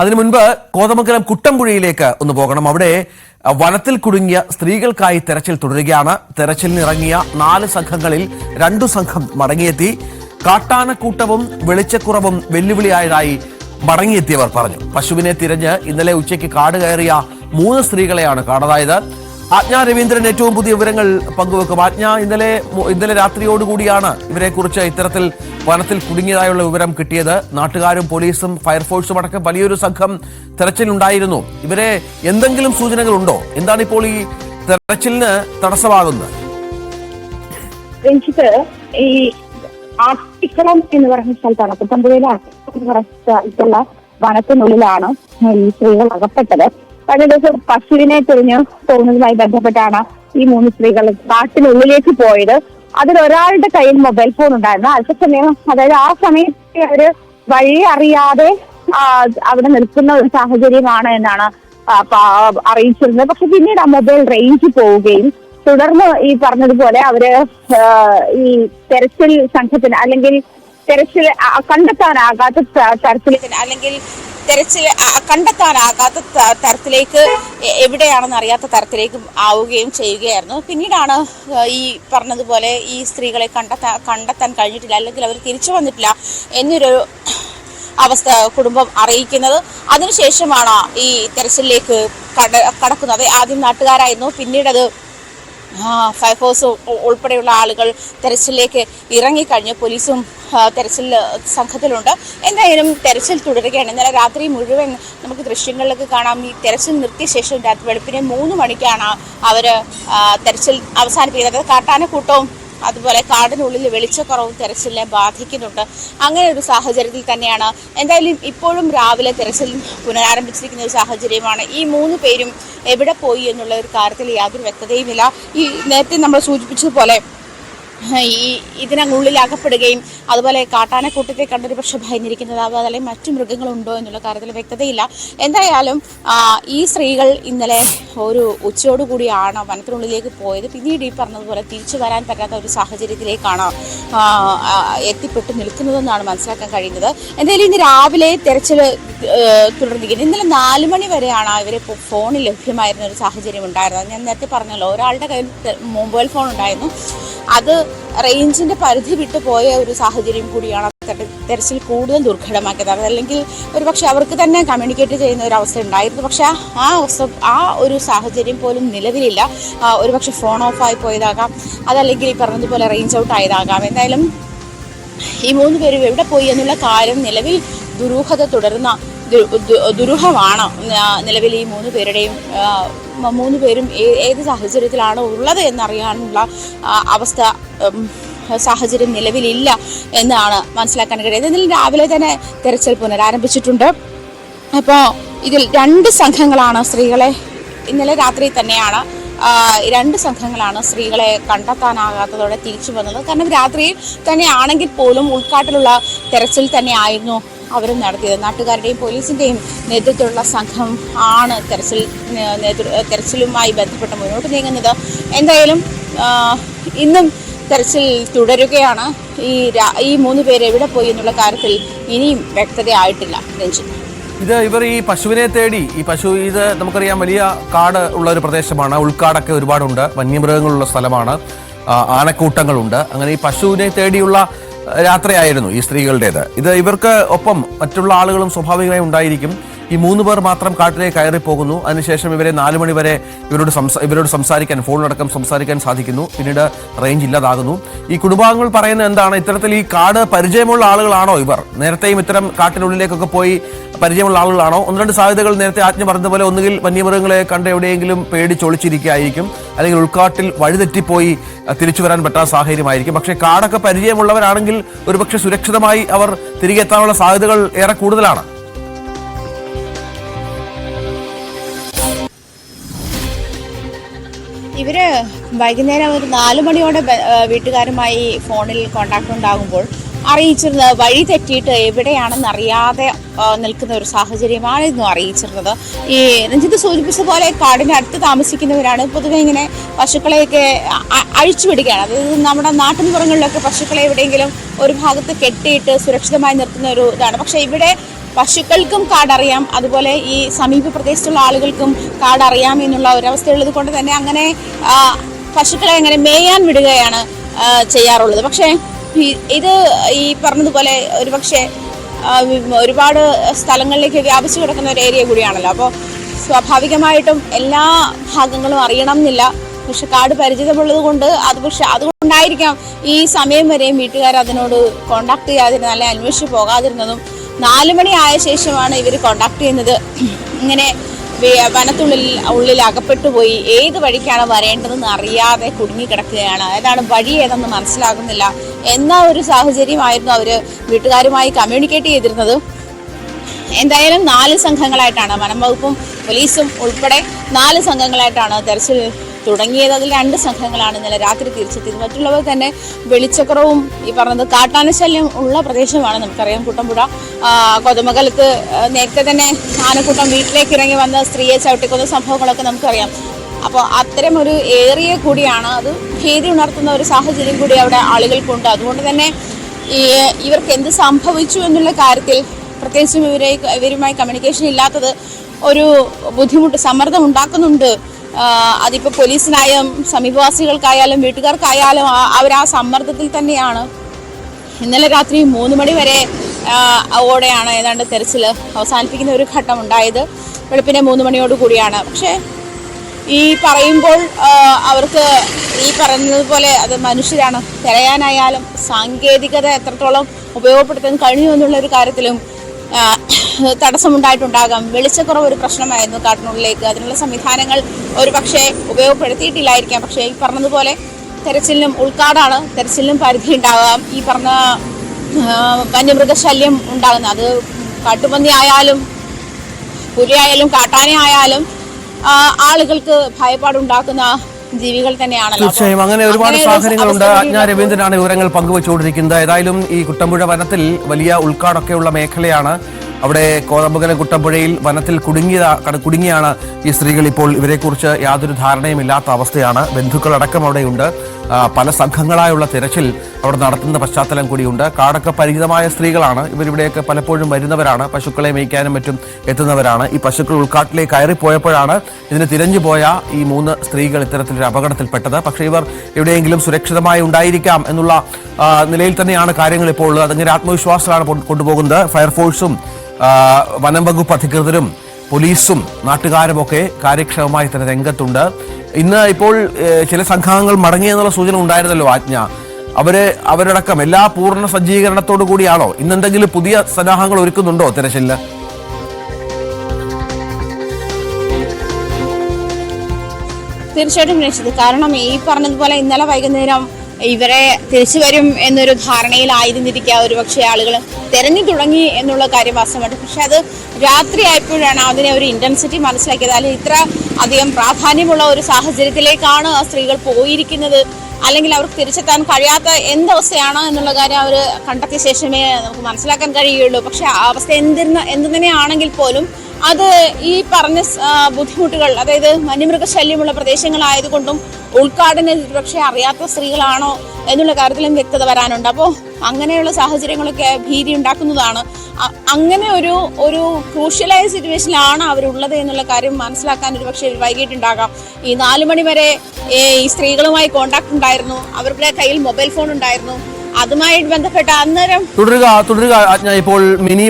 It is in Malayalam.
അതിനു മുൻപ് കോതമംഗലം കുട്ടമ്പുഴയിലേക്ക് ഒന്ന് പോകണം. അവിടെ വനത്തിൽ കുടുങ്ങിയ സ്ത്രീകൾക്കായി തെരച്ചിൽ തുടരുകയാണ്. തെരച്ചിലിനിറങ്ങിയ 4 സംഘങ്ങളിൽ 2 സംഘം മടങ്ങിയെത്തി. കാട്ടാനക്കൂട്ടവും വെളിച്ചക്കുറവും വെല്ലുവിളിയായതായി മടങ്ങിയെത്തിയവർ പറഞ്ഞു. പശുവിനെ തിരഞ്ഞ് ഇന്നലെ ഉച്ചയ്ക്ക് കാട് കയറിയ 3 സ്ത്രീകളെയാണ് കാണാതായത്. ആജ്ഞ രവീന്ദ്രൻ ഏറ്റവും പുതിയ വിവരങ്ങൾ പങ്കുവെക്കും. ആജ്ഞ, ഇന്നലെ രാത്രിയോടുകൂടിയാണ് ഇവരെക്കുറിച്ച് ഇത്തരത്തിൽ വനത്തിൽ കുടുങ്ങിയതായുള്ള വിവരം കിട്ടിയത്. നാട്ടുകാരും പോലീസും ഫയർഫോഴ്സും അടക്കം വലിയൊരു സംഘം തെരച്ചിലുണ്ടായിരുന്നു. ഇവരെ എന്തെങ്കിലും സൂചനകളുണ്ടോ? എന്താണ് ഇപ്പോൾ ഈ തെരച്ചിലിന് തടസ്സമാകുന്നത്? ഈ ആട്ടിക്കളം എന്ന് പറയുന്ന സ്ഥലത്താണ്, കുട്ടമ്പുഴയിലെ ആട്ടിക്കളം എന്ന് പറയുന്ന സ്ഥലത്തുള്ള വനത്തിനുള്ളിലാണ് ഈ സ്ത്രീകൾ അകപ്പെട്ടത്. കഴിഞ്ഞ ദിവസം പശുവിനെ തിരിഞ്ഞു പോകുന്നതുമായി ബന്ധപ്പെട്ടാണ് ഈ 3 സ്ത്രീകൾ കാട്ടിനുള്ളിലേക്ക് പോയത്. അതിലൊരാളുടെ കയ്യിൽ മൊബൈൽ ഫോൺ ഉണ്ടായിരുന്നു. അല്പസമയം, അതായത് ആ സമയത്ത് അവര് വഴി അറിയാതെ അവിടെ നിൽക്കുന്ന ഒരു സാഹചര്യമാണ് എന്നാണ് അറിയിച്ചിരുന്നത്. പക്ഷെ പിന്നീട് ആ മൊബൈൽ റേഞ്ച് പോവുകയും തുടർന്ന് ഈ പറഞ്ഞതുപോലെ അവര് ഈ തെരച്ചിൽ സംഘത്തിന് അല്ലെങ്കിൽ തെരച്ചിൽ കണ്ടെത്താനാകാത്ത തരത്തിലേക്ക് എവിടെയാണെന്ന് അറിയാത്ത തരത്തിലേക്ക് ആവുകയും ചെയ്യുകയായിരുന്നു. പിന്നീടാണ് ഈ പറഞ്ഞതുപോലെ ഈ സ്ത്രീകളെ കണ്ടെത്താൻ കഴിഞ്ഞിട്ടില്ല, അല്ലെങ്കിൽ അവർ തിരിച്ചു വന്നിട്ടില്ല എന്നൊരു അവസ്ഥ കുടുംബം അറിയിക്കുന്നത്. അതിനുശേഷമാണ് ഈ തെരച്ചിലേക്ക് കടക്കുന്നത്. ആദ്യം നാട്ടുകാരായിരുന്നു, പിന്നീട് അത് ഫയർഫോഴ്സ് ഉൾപ്പെടെയുള്ള ആളുകൾ തെരച്ചിലേക്ക് ഇറങ്ങിക്കഴിഞ്ഞു. പോലീസും തെരച്ചിൽ സംഘത്തിലുണ്ട്. എന്തായാലും തെരച്ചിൽ തുടരുകയാണ്. ഇന്നലെ രാത്രി മുഴുവൻ നമുക്ക് ദൃശ്യങ്ങളിലൊക്കെ കാണാം. ഈ തെരച്ചിൽ നിർത്തിയ ശേഷം വെളുപ്പിനെ 3 മണിക്കാണ് അവർ തെരച്ചിൽ അവസാനിപ്പിക്കുന്നത്. കാട്ടാനക്കൂട്ടവും അതുപോലെ കാടിനുള്ളിൽ വെളിച്ചക്കുറവും തെരച്ചിലിനെ ബാധിക്കുന്നുണ്ട്. അങ്ങനെ ഒരു സാഹചര്യത്തിൽ തന്നെയാണ് എന്തായാലും ഇപ്പോഴും രാവിലെ തെരച്ചിൽ പുനരാരംഭിച്ചിരിക്കുന്ന ഒരു സാഹചര്യമാണ്. ഈ 3 പേരും എവിടെ പോയി എന്നുള്ള ഒരു കാര്യത്തിൽ യാതൊരു വ്യക്തതയുമില്ല. ഈ നേരത്തെ നമ്മൾ സൂചിപ്പിച്ചതുപോലെ ഇതിനുള്ളിൽ അകപ്പെടുകയും അതുപോലെ കാട്ടാനക്കൂട്ടത്തെ കണ്ടൊരു പക്ഷെ ഭയന്നിരിക്കുന്നതാവുക, അല്ലെങ്കിൽ മറ്റു മൃഗങ്ങളുണ്ടോ എന്നുള്ള കാര്യത്തിൽ വ്യക്തതയില്ല. എന്തായാലും ഈ സ്ത്രീകൾ ഇന്നലെ ഒരു ഉച്ചയോടുകൂടിയാണ് വനത്തിനുള്ളിലേക്ക് പോയത്. പിന്നീട് ഈ പറഞ്ഞതുപോലെ തിരിച്ചു വരാൻ പറ്റാത്ത ഒരു സാഹചര്യത്തിലേക്കാണ് എത്തിപ്പെട്ട് നിൽക്കുന്നതെന്നാണ് മനസ്സിലാക്കാൻ കഴിയുന്നത്. എന്തായാലും ഇന്ന് രാവിലെ തെരച്ചിൽ തുടർന്നിരിക്കുന്നത്. ഇന്നലെ 4 മണി വരെയാണ് ഇവരെ ഫോണിൽ ലഭ്യമായിരുന്ന ഒരു സാഹചര്യം ഉണ്ടായിരുന്നത്. ഞാൻ നേരത്തെ പറഞ്ഞല്ലോ, ഒരാളുടെ കയ്യിൽ മൊബൈൽ ഫോൺ ഉണ്ടായിരുന്നു. അത് റേഞ്ചിന്റെ പരിധി വിട്ടു പോയ ഒരു സാഹചര്യം കൂടിയാണ് തെരച്ചിൽ കൂടുതൽ ദുർഘടമാക്കിയത്. അതല്ലെങ്കിൽ ഒരുപക്ഷെ അവർക്ക് തന്നെ കമ്മ്യൂണിക്കേറ്റ് ചെയ്യുന്ന ഒരു അവസ്ഥ ഉണ്ടായിരുന്നു. പക്ഷെ ആ ഒരു സാഹചര്യം പോലും നിലവിലില്ല. ഒരുപക്ഷെ ഫോൺ ഓഫായി പോയതാകാം, അതല്ലെങ്കിൽ ഈ പറഞ്ഞതുപോലെ റേഞ്ച് ഔട്ട് ആയതാകാം. എന്തായാലും ഈ 3 പേരും എവിടെ പോയി എന്നുള്ള കാര്യം നിലവിൽ ദുരൂഹത തുടരുന്ന ദുരൂഹമാണ്. നിലവിൽ ഈ 3 പേരുടെയും 3 പേരും ഏത് സാഹചര്യത്തിലാണ് ഉള്ളത് എന്നറിയാനുള്ള സാഹചര്യം നിലവിലില്ല എന്നാണ് മനസ്സിലാക്കാൻ കഴിയുന്നത്. ഇതിൽ രാവിലെ തന്നെ തെരച്ചിൽ പുനരാരംഭിച്ചിട്ടുണ്ട്. അപ്പോൾ ഇതിൽ 2 സംഘങ്ങളാണ് സ്ത്രീകളെ ഇന്നലെ രാത്രി തന്നെയാണ് 2 സംഘങ്ങളാണ് സ്ത്രീകളെ കണ്ടെത്താനാകാത്തതോടെ തിരിച്ചു വന്നത്. കാരണം രാത്രിയിൽ തന്നെ ആണെങ്കിൽ പോലും ഉൾക്കാട്ടിലുള്ള തെരച്ചിൽ തന്നെ ആയിരുന്നു അവരും നടത്തിയത്. നാട്ടുകാരുടെയും പോലീസിൻ്റെയും നേതൃത്വത്തിലുള്ള സംഘം ആണ് തെരച്ചിലുമായി ബന്ധപ്പെട്ട് മുന്നോട്ട് നീങ്ങുന്നത്. എന്തായാലും ഇന്നും തെരച്ചിൽ തുടരുകയാണ്. ഈ 3 പേര് എവിടെ പോയി എന്നുള്ള കാര്യത്തിൽ ഇനിയും വ്യക്തതയായിട്ടില്ല. ഇവർ ഈ പശുവിനെ തേടി, ഇത് നമുക്കറിയാം വലിയ കാട് ഉള്ള ഒരു പ്രദേശമാണ്. ഉൾക്കാടൊക്കെ ഒരുപാടുണ്ട്, വന്യമൃഗങ്ങളുള്ള സ്ഥലമാണ്, ആനക്കൂട്ടങ്ങളുണ്ട്. അങ്ങനെ ഈ പശുവിനെ തേടിയുള്ള യാത്രയായിരുന്നു ഈ സ്ത്രീകളുടേത്. ഇവർക്ക് ഒപ്പം മറ്റുള്ള ആളുകളും സ്വാഭാവികമായി ഉണ്ടായിരിക്കും. ഈ 3 പേർ മാത്രം കാട്ടിലേക്ക് കയറി പോകുന്നു. അതിനുശേഷം ഇവരെ 4 മണി വരെ ഇവരോട് സംസാരിക്കാൻ, ഫോണിലടക്കം സംസാരിക്കാൻ സാധിക്കുന്നു. പിന്നീട് റേഞ്ച് ഇല്ലാതാകുന്നു. ഈ കുടുംബാംഗങ്ങൾ പറയുന്നത് എന്താണ്? ഇത്തരത്തിൽ ഈ കാട് പരിചയമുള്ള ആളുകളാണോ ഇവർ? നേരത്തെയും ഇത്തരം കാട്ടിനുള്ളിലേക്കൊക്കെ പോയി പരിചയമുള്ള ആളുകളാണോ? 1-2 സാധ്യതകൾ നേരത്തെ ആജ്ഞ പറഞ്ഞതുപോലെ, ഒന്നുകിൽ വന്യമൃഗങ്ങളെ കണ്ട് എവിടെയെങ്കിലും പേടിച്ചൊളിച്ചിരിക്കുകയായിരിക്കും, അല്ലെങ്കിൽ ഉൾക്കാട്ടിൽ വഴിതെറ്റിപ്പോയി തിരിച്ചു വരാൻ പറ്റാത്ത സാഹചര്യമായിരിക്കും. പക്ഷേ കാടൊക്കെ പരിചയമുള്ളവരാണെങ്കിൽ ഒരുപക്ഷെ സുരക്ഷിതമായി അവർ തിരികെ എത്താനുള്ള സാധ്യതകൾ ഏറെ കൂടുതലാണ്. ഇവര് വൈകുന്നേരം ഒരു 4 മണിയോടെ വീട്ടുകാരുമായി ഫോണിൽ കോണ്ടാക്ട് ഉണ്ടാകുമ്പോൾ അറിയിച്ചിരുന്നത് വഴി തെറ്റിയിട്ട് എവിടെയാണെന്ന് അറിയാതെ നിൽക്കുന്ന ഒരു സാഹചര്യമായിരുന്നു അറിയിച്ചിരുന്നത്. ഈ രഞ്ജിത്ത് സൂചിപ്പിച്ച പോലെ കാടിൻ്റെ അടുത്ത് താമസിക്കുന്നവരാണ്. പൊതുവെ ഇങ്ങനെ പശുക്കളെയൊക്കെ അഴിച്ചുവിടുകയാണ്. അതായത് നമ്മുടെ നാട്ടിൻപുറങ്ങളിലൊക്കെ പശുക്കളെ എവിടെയെങ്കിലും ഒരു ഭാഗത്ത് കെട്ടിയിട്ട് സുരക്ഷിതമായി നിർത്തുന്ന ഒരു ഇതാണ്. പക്ഷേ ഇവിടെ പശുക്കൾക്കും കാടറിയാം, അതുപോലെ ഈ സമീപ പ്രദേശത്തുള്ള ആളുകൾക്കും കാടറിയാം എന്നുള്ള ഒരവസ്ഥയുള്ളത് കൊണ്ട് തന്നെ അങ്ങനെ പശുക്കളെ അങ്ങനെ മേയാൻ വിടുകയാണ് ചെയ്യാറുള്ളത്. പക്ഷേ ഇത് ഈ പറഞ്ഞതുപോലെ ഒരുപക്ഷെ ഒരുപാട് സ്ഥലങ്ങളിലേക്ക് വ്യാപിച്ചു കിടക്കുന്ന ഒരു ഏരിയ കൂടിയാണല്ലോ. അപ്പോൾ സ്വാഭാവികമായിട്ടും എല്ലാ ഭാഗങ്ങളും അറിയണം എന്നില്ല. പക്ഷെ കാട് പരിചിതമുള്ളത് കൊണ്ട് അതുകൊണ്ടായിരിക്കാം ഈ സമയം വരെയും വീട്ടുകാർ അതിനോട് കോണ്ടാക്ട് ചെയ്യാതിരുന്നത്, അല്ലെങ്കിൽ അന്വേഷിച്ച് പോകാതിരുന്നതും. 4 മണി ആയ ശേഷമാണ് ഇവർ കോണ്ടാക്ട് ചെയ്യുന്നത്. ഇങ്ങനെ ഉള്ളിൽ അകപ്പെട്ടു പോയി, ഏത് വഴിക്കാണ് വരേണ്ടതെന്ന് അറിയാതെ കുടുങ്ങിക്കിടക്കുകയാണ്. ഏതാണ് വഴി ഏതെന്ന് മനസ്സിലാകുന്നില്ല എന്ന ഒരു സാഹചര്യമായിരുന്നു അവർ വീട്ടുകാരുമായി കമ്മ്യൂണിക്കേറ്റ് ചെയ്തിരുന്നത്. എന്തായാലും 4 സംഘങ്ങളായിട്ടാണ്, വനം വകുപ്പും പോലീസും ഉൾപ്പെടെ 4 സംഘങ്ങളായിട്ടാണ് തെരച്ചിൽ തുടങ്ങിയത്. അതിൽ 2 സംഘങ്ങളാണ് ഇന്നലെ രാത്രി തിരിച്ചെത്തിയത്. മറ്റുള്ളവർ തന്നെ വെളിച്ചക്കുറവും ഈ പറഞ്ഞത് കാട്ടാനശല്യം ഉള്ള പ്രദേശമാണ്. നമുക്കറിയാം കുട്ടമ്പുഴ കൊതമംഗലത്ത് നേരത്തെ തന്നെ ആനക്കൂട്ടം വീട്ടിലേക്ക് ഇറങ്ങി വന്ന സ്ത്രീയെ ചവിട്ടിക്കൊന്ന സംഭവങ്ങളൊക്കെ നമുക്കറിയാം. അപ്പോൾ അത്തരം ഒരു ഏരിയ കൂടിയാണ്, അത് ഭീതി ഉണർത്തുന്ന ഒരു സാഹചര്യം കൂടി അവിടെ ആളുകൾക്കുണ്ട്. അതുകൊണ്ട് തന്നെ ഇവർക്ക് എന്ത് സംഭവിച്ചു എന്നുള്ള കാര്യത്തിൽ പ്രത്യേകിച്ചും ഇവരുമായി കമ്മ്യൂണിക്കേഷൻ ഇല്ലാത്തത് ഒരു ബുദ്ധിമുട്ട്, സമ്മർദ്ദം ഉണ്ടാക്കുന്നുണ്ട്. അതിപ്പോൾ പോലീസിനായാലും സമീപവാസികൾക്കായാലും വീട്ടുകാർക്കായാലും അവർ ആ സമ്മർദ്ദത്തിൽ തന്നെയാണ്. ഇന്നലെ രാത്രി 3 മണി വരെ ഓടെയാണ് ഏതാണ്ട് തെരച്ചിൽ അവസാനിപ്പിക്കുന്ന ഒരു ഘട്ടം ഉണ്ടായത്. വെളുപ്പിനെ 3 മണിയോട് കൂടിയാണ്. പക്ഷേ ഈ പറയുമ്പോൾ അവർക്ക് ഈ പറയുന്നതുപോലെ അത് മനുഷ്യരാണ്, തിരയാനായാലും സാങ്കേതികത എത്രത്തോളം ഉപയോഗപ്പെടുത്താൻ കഴിയും എന്നുള്ളൊരു കാര്യത്തിലും തടസ്സമുണ്ടായിട്ടുണ്ടാകാം. വെളിച്ചക്കുറവ് ഒരു പ്രശ്നമായിരുന്നു കാട്ടിനുള്ളിലേക്ക്. അതിനുള്ള സംവിധാനങ്ങൾ ഒരു പക്ഷേ ഉപയോഗപ്പെടുത്തിയിട്ടില്ലായിരിക്കാം. പക്ഷേ ഈ പറഞ്ഞതുപോലെ തെരച്ചിലിനും ഉൾക്കാടാണ്, തെരച്ചിലിനും പരിധി ഉണ്ടാകാം. ഈ പറഞ്ഞ വന്യമൃഗശല്യം ഉണ്ടാകുന്ന, അത് കാട്ടുപന്നി ആയാലും പുലിയായാലും കാട്ടാനയായാലും ആളുകൾക്ക് ഭയപ്പാടുണ്ടാക്കുന്ന ജീവികൾ തന്നെയാണല്ലോ. തീർച്ചയായും അങ്ങനെ ഒരുപാട് സാഹചര്യങ്ങളുണ്ട്. അജ്ഞ രവീന്ദ്രനാണ് വിവരങ്ങൾ പങ്കുവച്ചുകൊണ്ടിരിക്കുന്നത്. ഏതായാലും ഈ കുട്ടമ്പുഴ വനത്തിൽ വലിയ ഉൾക്കാടൊക്കെയുള്ള മേഖലയാണ്. അവിടെ കോതമംഗലം കുട്ടമ്പുഴയിൽ വനത്തിൽ കുടുങ്ങിയാണ് ഈ സ്ത്രീകൾ. ഇപ്പോൾ ഇവരെക്കുറിച്ച് യാതൊരു ധാരണയുമില്ലാത്ത അവസ്ഥയാണ്. ബന്ധുക്കളടക്കം അവിടെയുണ്ട്. പല സംഘങ്ങളായുള്ള തിരച്ചിൽ അവിടെ നടത്തുന്ന പശ്ചാത്തലം കൂടിയുണ്ട്. കാടൊക്കെ പരിചിതമായ സ്ത്രീകളാണ്. ഇവരിവിടെയൊക്കെ പലപ്പോഴും വരുന്നവരാണ്, പശുക്കളെ മേയ്ക്കാനും മറ്റും എത്തുന്നവരാണ്. ഈ പശുക്കൾ ഉൾക്കാട്ടിലേക്ക് കയറിപ്പോയപ്പോഴാണ് ഇതിന് തിരഞ്ഞുപോയ ഈ 3 സ്ത്രീകൾ ഇത്തരത്തിലൊരു അപകടത്തിൽപ്പെട്ടത്. പക്ഷേ ഇവർ എവിടെയെങ്കിലും സുരക്ഷിതമായി ഉണ്ടായിരിക്കാം എന്നുള്ള നിലയിൽ തന്നെയാണ് കാര്യങ്ങൾ ഇപ്പോൾ ഉള്ളത്. അതങ്ങനെ ആത്മവിശ്വാസത്തിലാണ് കൊണ്ടുപോകുന്നത്. ഫയർഫോഴ്സും വനം വകുപ്പ് അധികൃതരും പോലീസും നാട്ടുകാരുമൊക്കെ കാര്യക്ഷമമായി തന്നെ രംഗത്തുണ്ട്. ഇന്ന് ഇപ്പോൾ ചില സംഘങ്ങൾ മടങ്ങിയെന്നുള്ള സൂചന ഉണ്ടായിരുന്നല്ലോ ആജ്ഞ. അവരടക്കം എല്ലാ പൂർണ്ണ സജ്ജീകരണത്തോടു കൂടിയാണോ? ഇന്നെന്തെങ്കിലും പുതിയ സന്നാഹങ്ങൾ ഒരുക്കുന്നുണ്ടോ തെരച്ചിലിന്? തീർച്ചയായിട്ടും രക്ഷിത്. കാരണം ഈ പറഞ്ഞതുപോലെ ഇന്നലെ വൈകുന്നേരം ഇവരെ തിരിച്ചു വരും എന്നൊരു ധാരണയിലായിരുന്നിരിക്കുക ഒരുപക്ഷെ ആളുകൾ തെരഞ്ഞു തുടങ്ങി എന്നുള്ള കാര്യം വാസ്തവമായിട്ട്. പക്ഷെ അത് രാത്രിയായപ്പോഴാണ് അതിനെ ഒരു ഇന്റൻസിറ്റി മനസ്സിലാക്കിയത്. അല്ലെങ്കിൽ ഇത്ര അധികം പ്രാധാന്യമുള്ള ഒരു സാഹചര്യത്തിലേക്കാണ് ആ സ്ത്രീകൾ പോയിരിക്കുന്നത്, അല്ലെങ്കിൽ അവർക്ക് തിരിച്ചെത്താൻ കഴിയാത്ത എന്തവസ്ഥയാണ് എന്നുള്ള കാര്യം അവർ കണ്ടെത്തിയ ശേഷമേ നമുക്ക് മനസ്സിലാക്കാൻ കഴിയുള്ളൂ. പക്ഷെ ആ അവസ്ഥ എന്ത് തന്നെയാണെങ്കിൽ പോലും അത് ഈ പറഞ്ഞ ബുദ്ധിമുട്ടുകൾ, അതായത് വന്യമൃഗശല്യമുള്ള പ്രദേശങ്ങളായതുകൊണ്ടും ഉൾക്കാടിനെ പക്ഷേ അറിയാത്ത സ്ത്രീകളാണോ എന്നുള്ള കാര്യത്തിലും വ്യക്തത വരാനുണ്ട്. അപ്പോൾ അങ്ങനെയുള്ള സാഹചര്യങ്ങളൊക്കെ ഭീതി ഉണ്ടാക്കുന്നതാണ്. അങ്ങനെ ഒരു ക്രൂഷ്യലായ സിറ്റുവേഷനിലാണ് അവരുള്ളത് എന്നുള്ള കാര്യം മനസ്സിലാക്കാൻ ഒരു പക്ഷേ വൈകിട്ടുണ്ടാകാം. ഈ 4 മണി വരെ ഈ സ്ത്രീകളുമായി കോണ്ടാക്ട് ഉണ്ടായിരുന്നു, അവരുടെ കയ്യിൽ മൊബൈൽ ഫോൺ ഉണ്ടായിരുന്നു. അതുമായി ബന്ധപ്പെട്ട അന്നേരം തുടരുക ഇപ്പോൾ മിനി